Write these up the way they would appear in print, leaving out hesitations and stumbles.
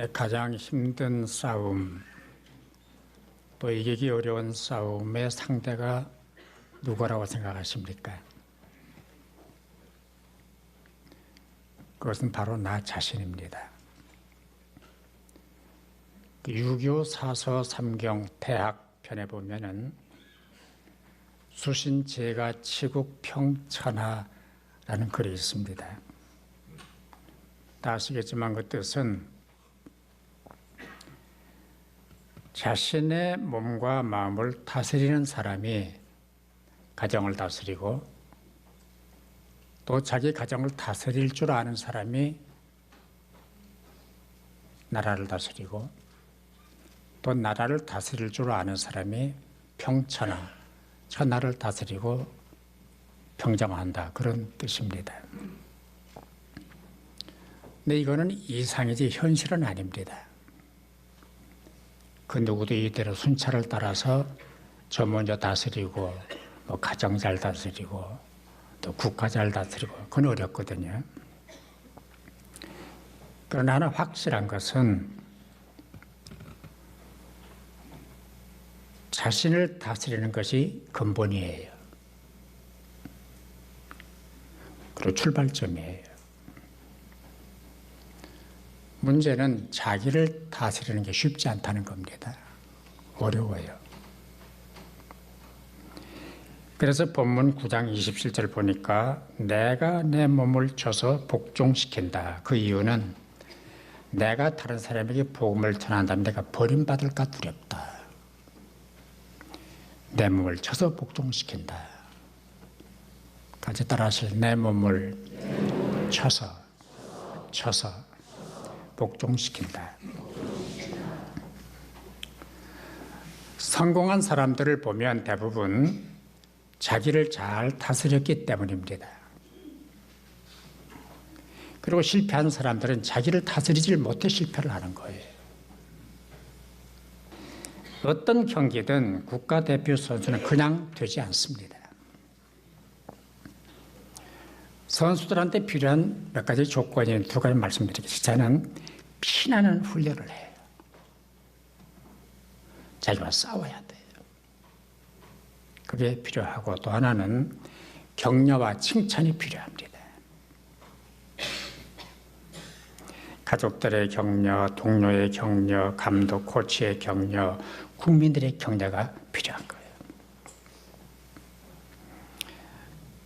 가장 힘든 싸움, 또 이기기 어려운 싸움의 상대가 누구라고 생각하십니까? 그것은 바로 나 자신입니다. 6.25 사서 삼경 대학편에 보면은 수신제가 치국 평천하라는 글이 있습니다. 다 아시겠지만 그 뜻은 자신의 몸과 마음을 다스리는 사람이 가정을 다스리고 또 자기 가정을 다스릴 줄 아는 사람이 나라를 다스리고 또 나라를 다스릴 줄 아는 사람이 평천하, 천하를 다스리고 평정한다, 그런 뜻입니다. 근데 이거는 이상이지 현실은 아닙니다. 그 누구도 이대로 순찰을 따라서 저 먼저 다스리고 뭐 가정 잘 다스리고 또 국가 잘 다스리고 그건 어렵거든요. 그러나 하나 확실한 것은 자신을 다스리는 것이 근본이에요. 그리고 출발점이에요. 문제는 자기를 다스리는 게 쉽지 않다는 겁니다. 어려워요. 그래서 본문 9장 27절 보니까 내가 내 몸을 쳐서 복종시킨다. 그 이유는 내가 다른 사람에게 복음을 전한다면 내가 버림받을까 두렵다. 내 몸을 쳐서 복종시킨다. 같이 따라 하실 내 몸을 쳐서 복종시킨다. 성공한 사람들을 보면 대부분 자기를 잘 다스렸기 때문입니다. 그리고 실패한 사람들은 자기를 다스리질 못해 실패를 하는 거예요. 어떤 경기든 국가대표 선수는 그냥 되지 않습니다. 선수들한테 필요한 몇 가지 조건이 두 가지 말씀드리겠습니다. 저는 피나는 훈련을 해요. 자기와 싸워야 돼요. 그게 필요하고 또 하나는 격려와 칭찬이 필요합니다. 가족들의 격려, 동료의 격려, 감독, 코치의 격려, 국민들의 격려가 필요한 거예요.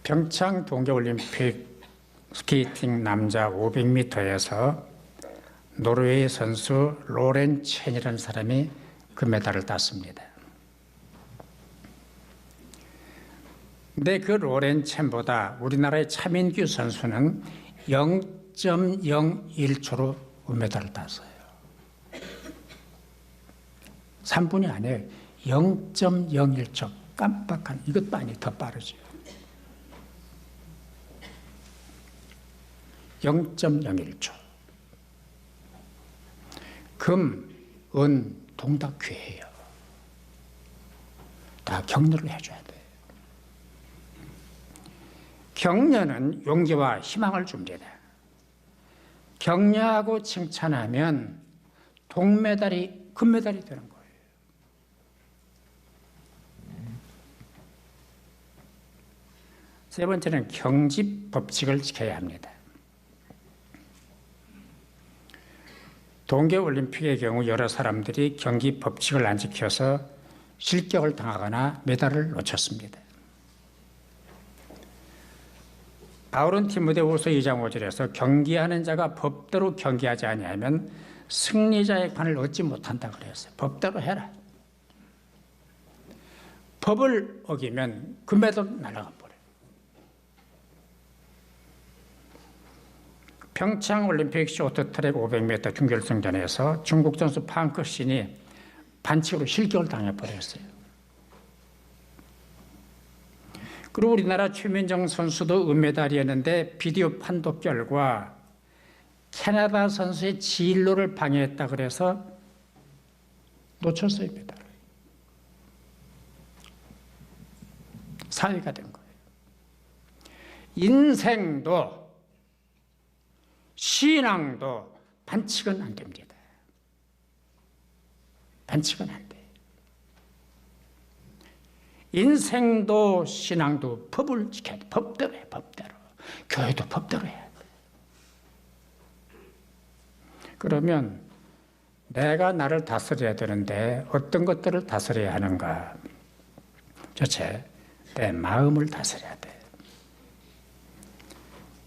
평창 동계올림픽 스케이팅 남자 500m에서 노르웨이 선수 로렌 첸이라는 사람이 금메달을 땄습니다. 근데 그 로렌 첸보다 우리나라의 차민규 선수는 0.01초로 은메달을 땄어요. 3분이 아니에요. 0.01초. 깜빡한, 이것도 아니, 더 빠르죠. 0.01초. 금, 은, 동 다 귀해요. 다 격려를 해줘야 돼요. 격려는 용기와 희망을 줍니다. 격려하고 칭찬하면 동메달이 금메달이 되는 거예요. 세 번째는 경집 법칙을 지켜야 합니다. 동계올림픽의 경우 여러 사람들이 경기 법칙을 안 지켜서 실격을 당하거나 메달을 놓쳤습니다. 바울은 디모데후서 2장 5절에서 경기하는 자가 법대로 경기하지 아니하면 승리자의 관을 얻지 못한다 그랬어요. 법대로 해라. 법을 어기면 금메달 날아가 버려요. 평창 올림픽 쇼트트랙 500m 준결승전에서 중국 선수 팡크신이 반칙으로 실격을 당해버렸어요. 그리고 우리나라 최민정 선수도 은메달이었는데 비디오 판독 결과 캐나다 선수의 진로를 방해했다 그래서 놓쳤어요, 메달을. 사회가 된 거예요. 인생도 신앙도 반칙은 안 됩니다. 반칙은 안 돼. 인생도 신앙도 법을 지켜야 돼. 법대로 해, 법대로. 교회도 법대로 해야 돼. 그러면 내가 나를 다스려야 되는데 어떤 것들을 다스려야 하는가? 첫째, 내 마음을 다스려야 돼.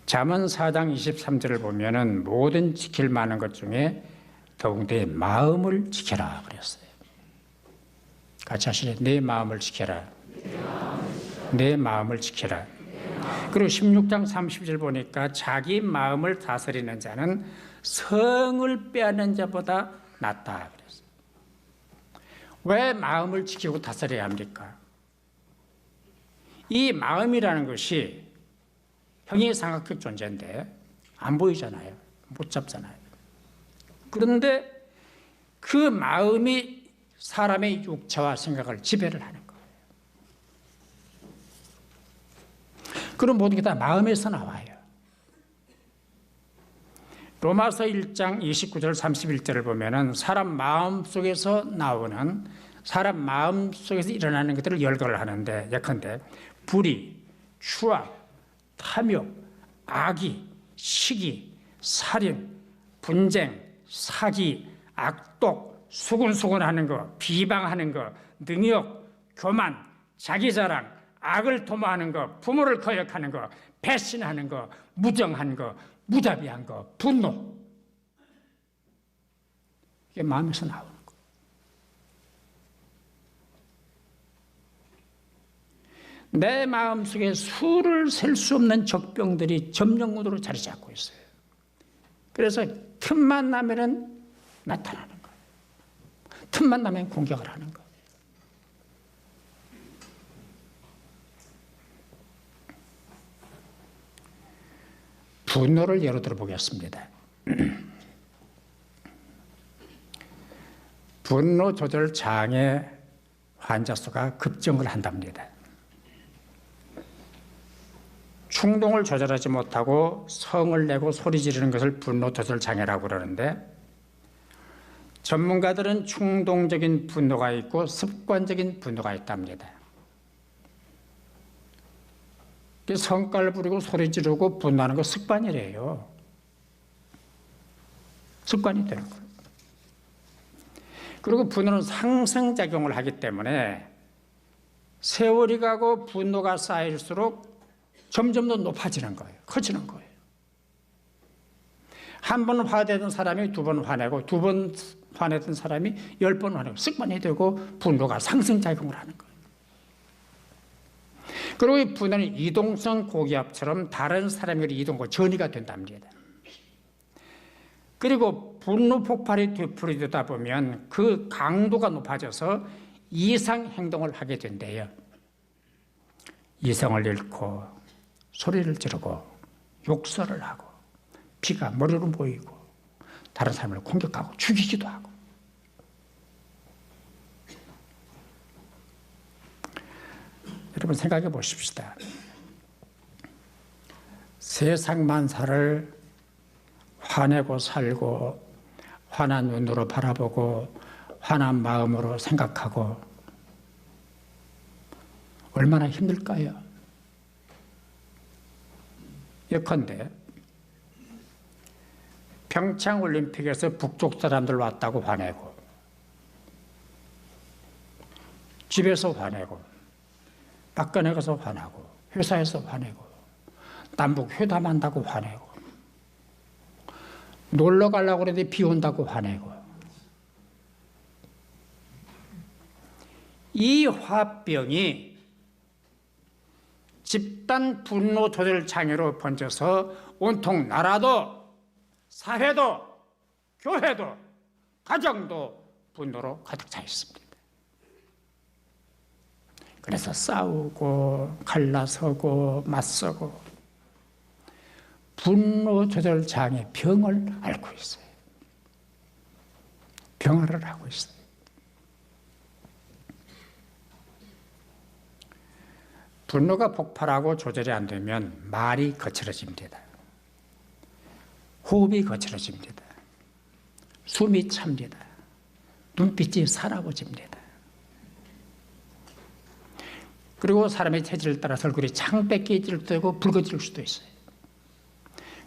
잠언 4장 23절을 보면은 모든 지킬 만한 것 중에 더욱 내 마음을 지켜라 그랬어요. 같이 하시네. 내 마음을 지켜라. 내 마음을 지켜라. 그리고 16장 30절 보니까 자기 마음을 다스리는 자는 성을 빼앗는 자보다 낫다 그랬어요. 왜 마음을 지키고 다스려야 합니까? 이 마음이라는 것이 형이상학적 존재인데 안 보이잖아요. 못 잡잖아요. 그런데 그 마음이 사람의 육체와 생각을 지배를 하는 거예요. 그런 모든 게 다 마음에서 나와요. 로마서 1장 29절 31절을 보면은 사람 마음 속에서 나오는, 사람 마음 속에서 일어나는 것들을 열거를 하는데, 예컨대 불의, 추악, 탐욕, 악의, 시기, 살인, 분쟁, 사기, 악독, 수군수군하는 거, 비방하는 거, 능욕, 교만, 자기자랑, 악을 도모하는 거, 부모를 거역하는 거, 배신하는 거, 무정한 거, 무자비한 거, 분노. 이게 마음에서 나오는 거. 내 마음속에 수를 셀 수 없는 적병들이 점령군으로 자리 잡고 있어요. 그래서 틈만 나면은 나타나는 거예요. 틈만 나면 공격을 하는 거예요. 분노를 예로 들어 보겠습니다. 분노 조절 장애 환자 수가 급증을 한답니다. 충동을 조절하지 못하고 성을 내고 소리 지르는 것을 분노 조절 장애라고 그러는데, 전문가들은 충동적인 분노가 있고 습관적인 분노가 있답니다. 성깔 부리고 소리 지르고 분노하는 거 습관이래요. 습관이 되는 거예요. 그리고 분노는 상승작용을 하기 때문에 세월이 가고 분노가 쌓일수록 점점 더 높아지는 거예요. 커지는 거예요. 한 번 화내던 사람이 두 번 화내고, 두 번 화내던 사람이 10번 화내고, 습관이 되고 분노가 상승작용을 하는 거예요. 그리고 이 분노는 이동성 고기압처럼 다른 사람에게 이동과 전이가 된답니다. 그리고 분노 폭발이 되풀이되다 보면 그 강도가 높아져서 이상 행동을 하게 된대요. 이성을 잃고 소리를 지르고 욕설을 하고 피가 머리로 보이고 다른 사람을 공격하고 죽이기도 하고. 여러분 생각해 보십시다. 세상 만사를 화내고 살고 화난 눈으로 바라보고 화난 마음으로 생각하고 얼마나 힘들까요? 예컨대 평창올림픽에서 북쪽 사람들 왔다고 화내고, 집에서 화내고, 박근혜 가서 화내고, 회사에서 화내고, 남북 회담한다고 화내고, 놀러 가려고 그랬는데 비 온다고 화내고, 이 화병이 집단 분노 조절 장애로 번져서 온통 나라도 사회도 교회도 가정도 분노로 가득 차 있습니다. 그래서 싸우고 갈라서고 맞서고 분노 조절 장애 병을 앓고 있어요. 병화를 하고 있어요. 분노가 폭발하고 조절이 안 되면 말이 거칠어집니다. 호흡이 거칠어집니다. 숨이 찹니다. 눈빛이 사나워집니다. 그리고 사람의 체질을 따라서 얼굴이 창백해질 수도 있고 붉어질 수도 있어요.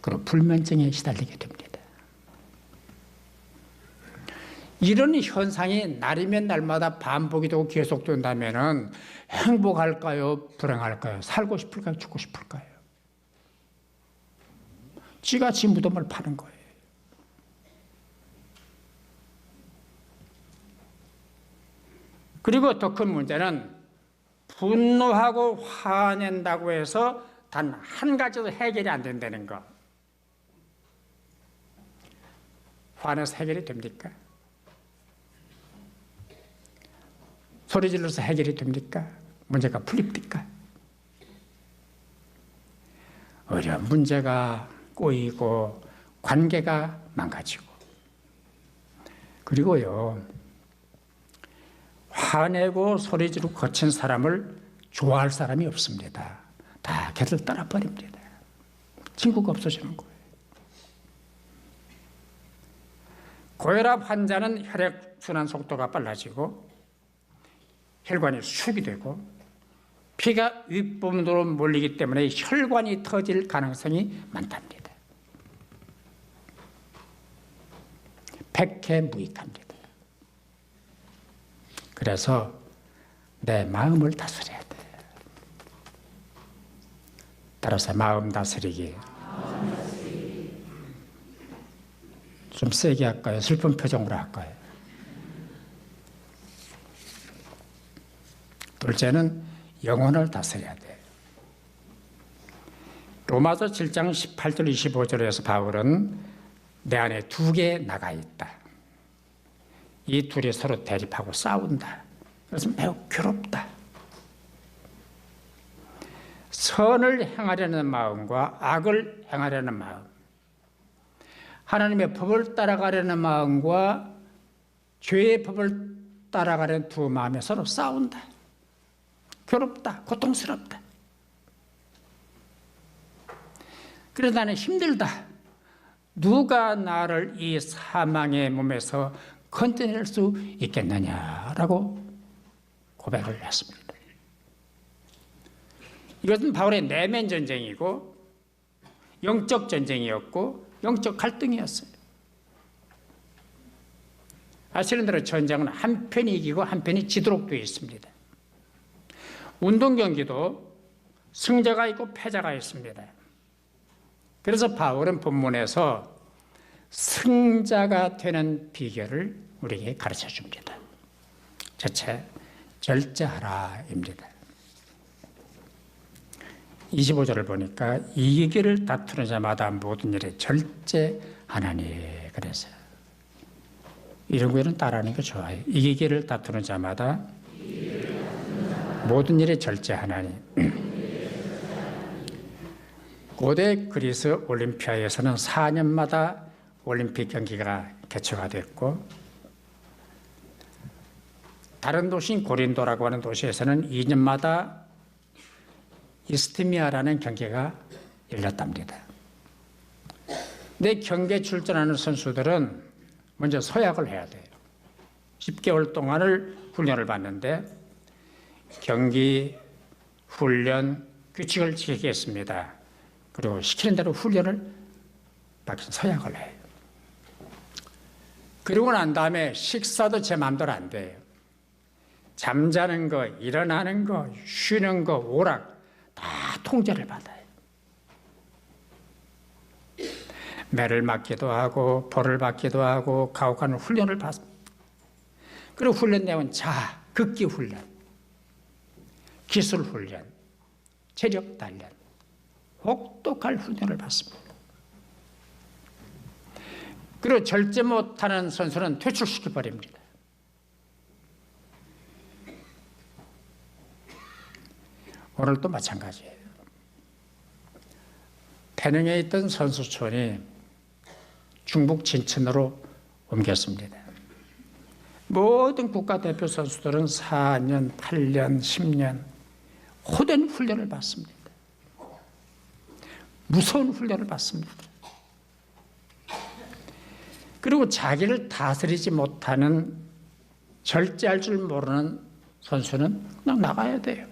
그리고 불면증에 시달리게 됩니다. 이런 현상이 날이면 날마다 반복이 되고 계속된다면 행복할까요? 불행할까요? 살고 싶을까요? 죽고 싶을까요? 지가 지 무덤을 파는 거예요. 그리고 더 큰 문제는 분노하고 화낸다고 해서 단 한 가지도 해결이 안 된다는 거. 화내서 해결이 됩니까? 소리 질러서 해결이 됩니까? 문제가 풀립니까? 오히려 문제가 꼬이고 관계가 망가지고, 그리고요, 화내고 소리 지르고 거친 사람을 좋아할 사람이 없습니다. 다 걔를 떠나버립니다. 친구가 없어지는 거예요. 고혈압 환자는 혈액순환 속도가 빨라지고 혈관이 수축이 되고 피가 윗부분으로 몰리기 때문에 혈관이 터질 가능성이 많답니다. 백해무익합니다. 그래서 내 마음을 다스려야 돼. 따라서 마음 다스리기. 좀 세게 할까요? 슬픈 표정으로 할까요? 둘째는 영혼을 다스려야 돼. 로마서 7장 18절 25절에서 바울은 내 안에 두 개 나가 있다. 이 둘이 서로 대립하고 싸운다. 그래서 매우 괴롭다. 선을 행하려는 마음과 악을 행하려는 마음, 하나님의 법을 따라가려는 마음과 죄의 법을 따라가려는 두 마음이 서로 싸운다. 괴롭다. 고통스럽다. 그래서 나는 힘들다. 누가 나를 이 사망의 몸에서 건져낼 수 있겠느냐라고 고백을 했습니다. 이것은 바울의 내면 전쟁이고 영적 전쟁이었고 영적 갈등이었어요. 아시는 대로 전쟁은 한편이 이기고 한편이 지도록 되어 있습니다. 운동 경기도 승자가 있고 패자가 있습니다. 그래서 바울은 본문에서 승자가 되는 비결을 우리에게 가르쳐 줍니다. 첫째, 절제하라입니다. 25절을 보니까 이기기를 다투는 자마다 모든 일에 절제하나니. 그래서 이런 거는 따라하는 게 좋아요. 이기기를 다투는 자마다 모든 일에 절제하나니. 고대 그리스 올림피아에서는 4년마다 올림픽 경기가 개최가 됐고, 다른 도시인 고린도라고 하는 도시에서는 2년마다 이스티미아라는 경기가 열렸답니다. 근데 경기에 출전하는 선수들은 먼저 서약을 해야 돼요. 10개월 동안을 훈련을 받는데 경기, 훈련, 규칙을 지키겠습니다. 그리고 시키는 대로 훈련을 받기 서약을 해요. 그리고 난 다음에 식사도 제 마음대로 안 돼요. 잠자는 거, 일어나는 거, 쉬는 거, 오락 다 통제를 받아요. 매를 맞기도 하고 벌을 받기도 하고 가혹한 훈련을 받습니다. 그리고 훈련 내용은 극기 훈련, 기술 훈련, 체력 단련, 혹독한 훈련을 받습니다. 그리고 절제 못하는 선수는 퇴출시켜버립니다. 오늘도 마찬가지예요. 태릉에 있던 선수촌이 중북 진천으로 옮겼습니다. 모든 국가대표 선수들은 4년, 8년, 10년 호된 훈련을 받습니다. 무서운 훈련을 받습니다. 그리고 자기를 다스리지 못하는 절제할 줄 모르는 선수는 그냥 나가야 돼요.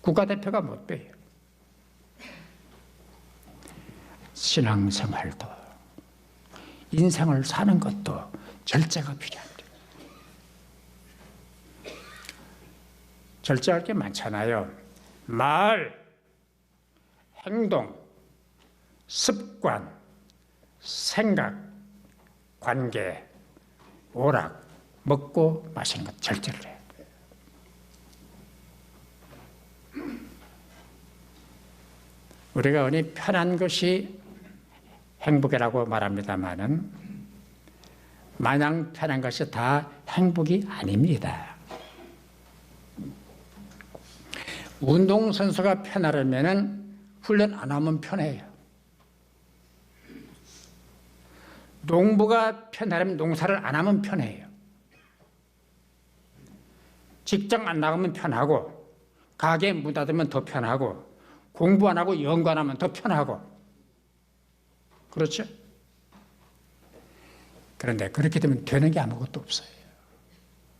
국가대표가 못 돼요. 신앙생활도 인생을 사는 것도 절제가 필요합니다. 절제할 게 많잖아요. 말, 행동, 습관, 생각, 관계, 오락, 먹고 마시는 것 절제를 해야 돼요. 우리가 흔히 편한 것이 행복이라고 말합니다마는 마냥 편한 것이 다 행복이 아닙니다. 운동선수가 편하려면 훈련 안 하면 편해요. 농부가 편하려면 농사를 안 하면 편해요. 직장 안 나가면 편하고, 가게 문 닫으면 더 편하고, 공부 안 하고 연구 안 하면 더 편하고. 그렇죠? 그런데 그렇게 되면 되는 게 아무것도 없어요.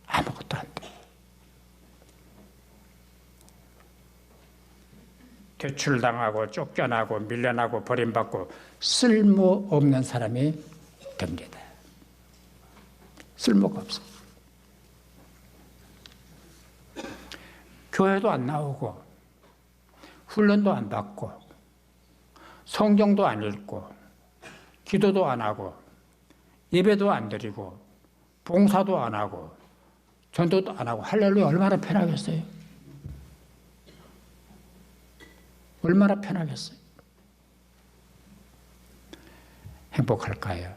아무것도 안 돼요. 퇴출당하고 쫓겨나고 밀려나고 버림받고 쓸모없는 사람이 됩니다. 쓸모가 없어요. 교회도 안 나오고 훈련도 안 받고 성경도 안 읽고 기도도 안 하고 예배도 안 드리고 봉사도 안 하고 전도도 안 하고 할렐루야 얼마나 편하겠어요? 얼마나 편하겠어요? 행복할까요?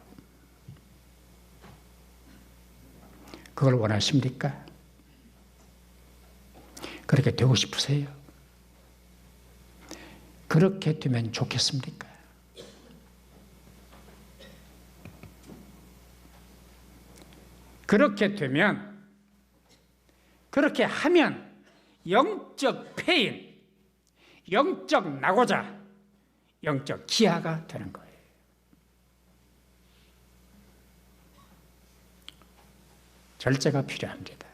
그걸 원하십니까? 그렇게 되고 싶으세요? 그렇게 되면 좋겠습니까? 그렇게 되면, 그렇게 하면 영적 폐인, 영적 낙오자, 영적 기아가 되는 거예요. 절제가 필요합니다.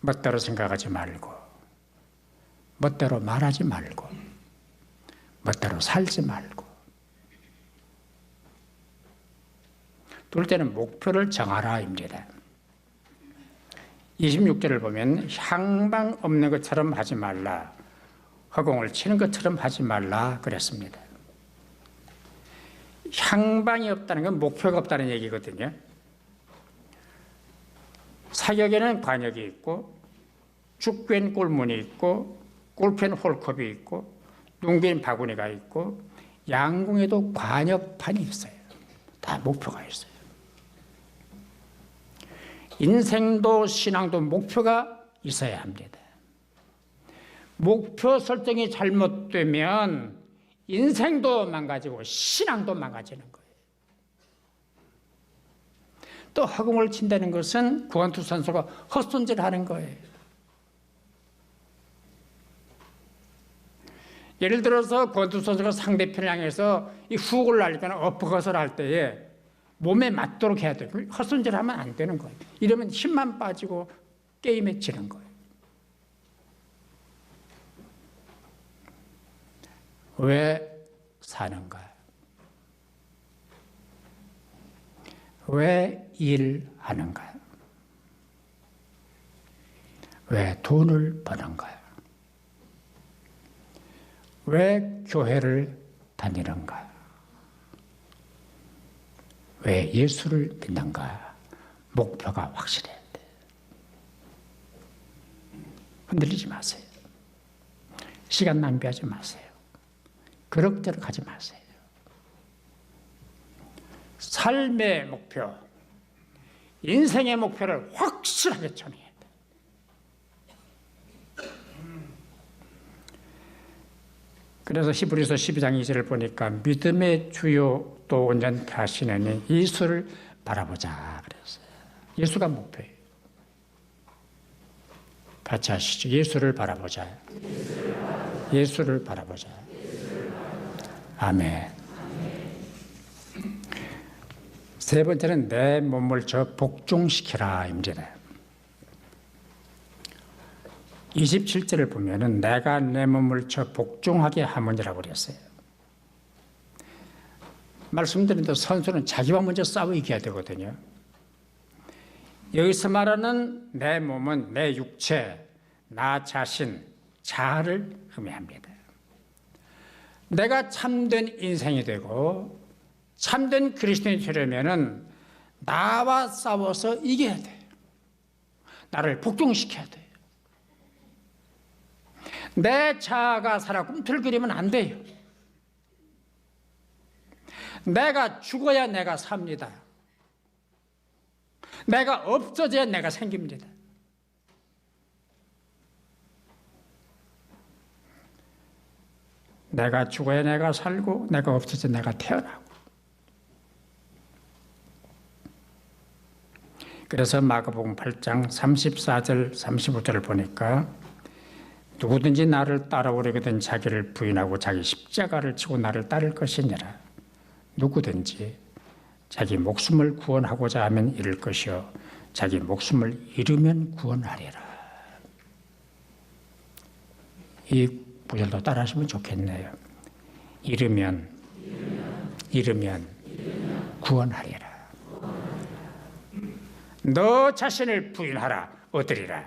멋대로 생각하지 말고, 멋대로 말하지 말고, 멋대로 살지 말고. 둘째는 목표를 정하라입니다. 26절을 보면 향방 없는 것처럼 하지 말라, 허공을 치는 것처럼 하지 말라 그랬습니다. 향방이 없다는 건 목표가 없다는 얘기거든요. 사격에는 관역이 있고 축구엔 골문이 있고 골프엔 홀컵이 있고 농구엔 바구니가 있고 양궁에도 관역판이 있어요. 다 목표가 있어요. 인생도 신앙도 목표가 있어야 합니다. 목표 설정이 잘못되면 인생도 망가지고 신앙도 망가지는 거예요. 또 허공을 친다는 것은 구원투 선수가 헛손질하는 거예요. 예를 들어서 구원투 선수가 상대편을 향해서 이 훅을 날리거나 어퍼컷을 할 때에 몸에 맞도록 해야 돼요. 헛손질하면 안 되는 거예요. 이러면 힘만 빠지고 게임에 지는 거예요. 왜 사는가? 왜 일하는가? 왜 돈을 버는가? 왜 교회를 다니는가? 왜 예수를 믿는가? 목표가 확실해야 돼. 흔들리지 마세요. 시간 낭비하지 마세요. 그럭저럭 하지 마세요. 삶의 목표, 인생의 목표를 확실하게 정해야 돼. 그래서 히브리서 12장 2절을 보니까 믿음의 주요 또 온전케 하시는 예수를 바라보자 그랬어요. 예수가 목표예요. 같이 하시죠. 예수를 바라보자. 예수를 바라보자. 아멘. 세 세 번째는 내 몸을 저 복종시키라 입니다. 27절을 보면은 내가 내 몸을 저 복종하게 하느니라고 그랬어요. 말씀드린 대로 선수는 자기와 먼저 싸워 이겨야 되거든요. 여기서 말하는 내 몸은 내 육체, 나 자신, 자아를 의미합니다. 내가 참된 인생이 되고 참된 그리스도인이 되려면은 나와 싸워서 이겨야 돼요. 나를 복종시켜야 돼요. 내 자아가 살아 꿈틀거리면 안 돼요. 내가 죽어야 내가 삽니다. 내가 없어져야 내가 생깁니다. 내가 죽어야 내가 살고 내가 없어져야 내가 태어나고. 그래서 마가복음 8장 34절 35절을 보니까 누구든지 나를 따라오려거든 자기를 부인하고 자기 십자가를 지고 나를 따를 것이니라. 누구든지 자기 목숨을 구원하고자 하면 잃을 것이요 자기 목숨을 잃으면 구원하리라. 이 구절도 따라하시면 좋겠네요. 잃으면 구원하리라. 너 자신을 부인하라. 얻으리라.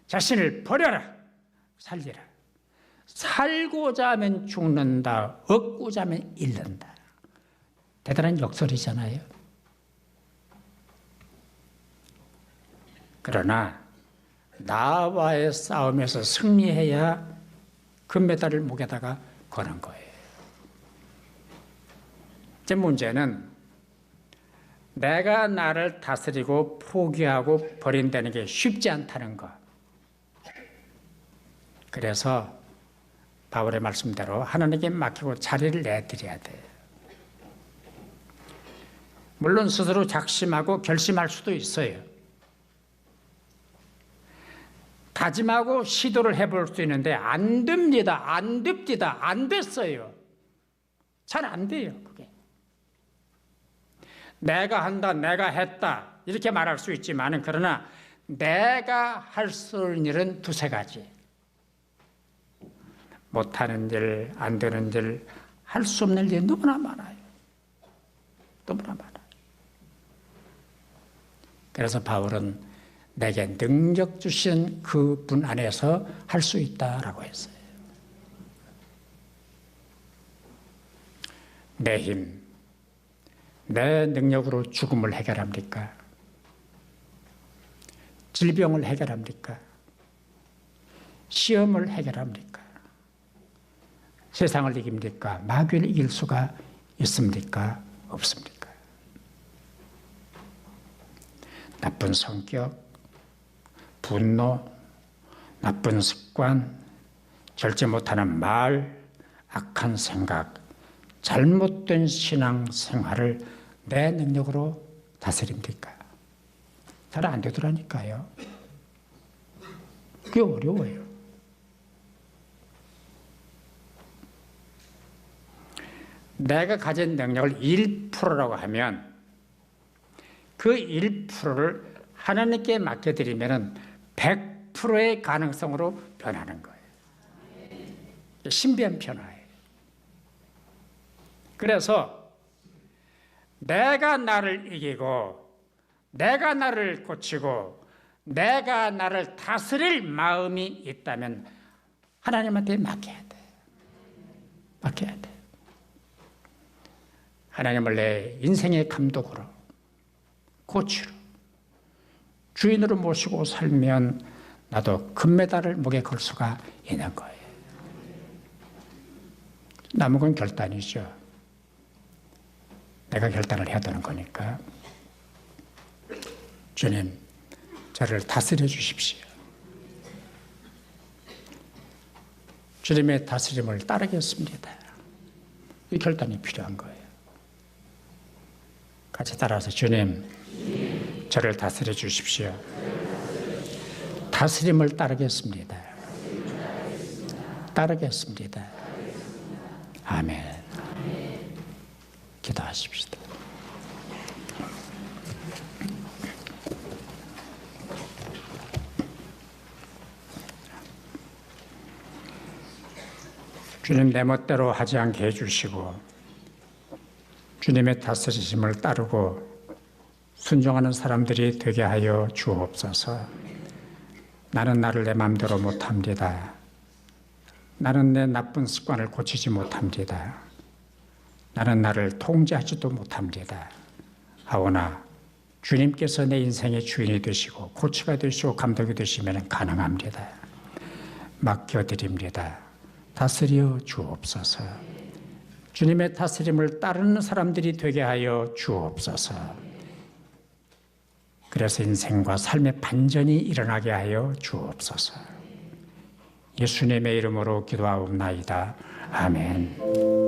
자신을 버려라. 살리라. 살고자 하면 죽는다. 얻고자 하면 잃는다. 대단한 역설이잖아요. 그러나 나와의 싸움에서 승리해야 금메달을 목에다가 거는 거예요. 제 문제는 내가 나를 다스리고 포기하고 버린다는 게 쉽지 않다는 거. 그래서 바울의 말씀대로 하나님께 맡기고 자리를 내드려야 돼요. 물론 스스로 작심하고 결심할 수도 있어요. 다짐하고 시도를 해볼 수 있는데 안 됩니다. 안 됩니다. 안 됐어요. 잘 안 돼요. 그게. 내가 한다. 내가 했다. 이렇게 말할 수 있지만 그러나 내가 할 수 있는 일은 두세 가지. 못하는 일, 안 되는 일, 할 수 없는 일이 너무나 많아요. 너무나 많아요. 그래서 바울은 내게 능력 주신 그분 안에서 할 수 있다라고 했어요. 내 힘, 내 능력으로 죽음을 해결합니까? 질병을 해결합니까? 시험을 해결합니까? 세상을 이깁니까? 마귀를 이길 수가 있습니까? 없습니까? 나쁜 성격, 분노, 나쁜 습관, 절제 못하는 말, 악한 생각, 잘못된 신앙생활을 내 능력으로 다스립니까? 잘 안 되더라니까요. 그게 어려워요. 내가 가진 능력을 1%라고 하면 그 1%를 하나님께 맡겨드리면 100%의 가능성으로 변하는 거예요. 신비한 변화예요. 그래서 내가 나를 이기고 내가 나를 고치고 내가 나를 다스릴 마음이 있다면 하나님한테 맡겨야 돼. 맡겨야 돼. 하나님을 내 인생의 감독으로 코치로 주인으로 모시고 살면 나도 금메달을 목에 걸 수가 있는 거예요. 남은 건 결단이죠. 내가 결단을 해야 되는 거니까. 주님, 저를 다스려 주십시오. 주님의 다스림을 따르겠습니다. 이 결단이 필요한 거예요. 같이 따라서 주님, 저를 다스려 주십시오. 다스림을 따르겠습니다. 따르겠습니다. 아멘. 기도하십시다. 주님 내 멋대로 하지 않게 해주시고 주님의 다스리심을 따르고 순종하는 사람들이 되게 하여 주옵소서. 나는 나를 내 마음대로 못합니다. 나는 내 나쁜 습관을 고치지 못합니다. 나는 나를 통제하지도 못합니다. 하오나 주님께서 내 인생의 주인이 되시고 코치가 되시고 감독이 되시면 가능합니다. 맡겨드립니다. 다스려 주옵소서. 주님의 다스림을 따르는 사람들이 되게 하여 주옵소서. 그래서 인생과 삶의 반전이 일어나게 하여 주옵소서. 예수님의 이름으로 기도하옵나이다. 아멘.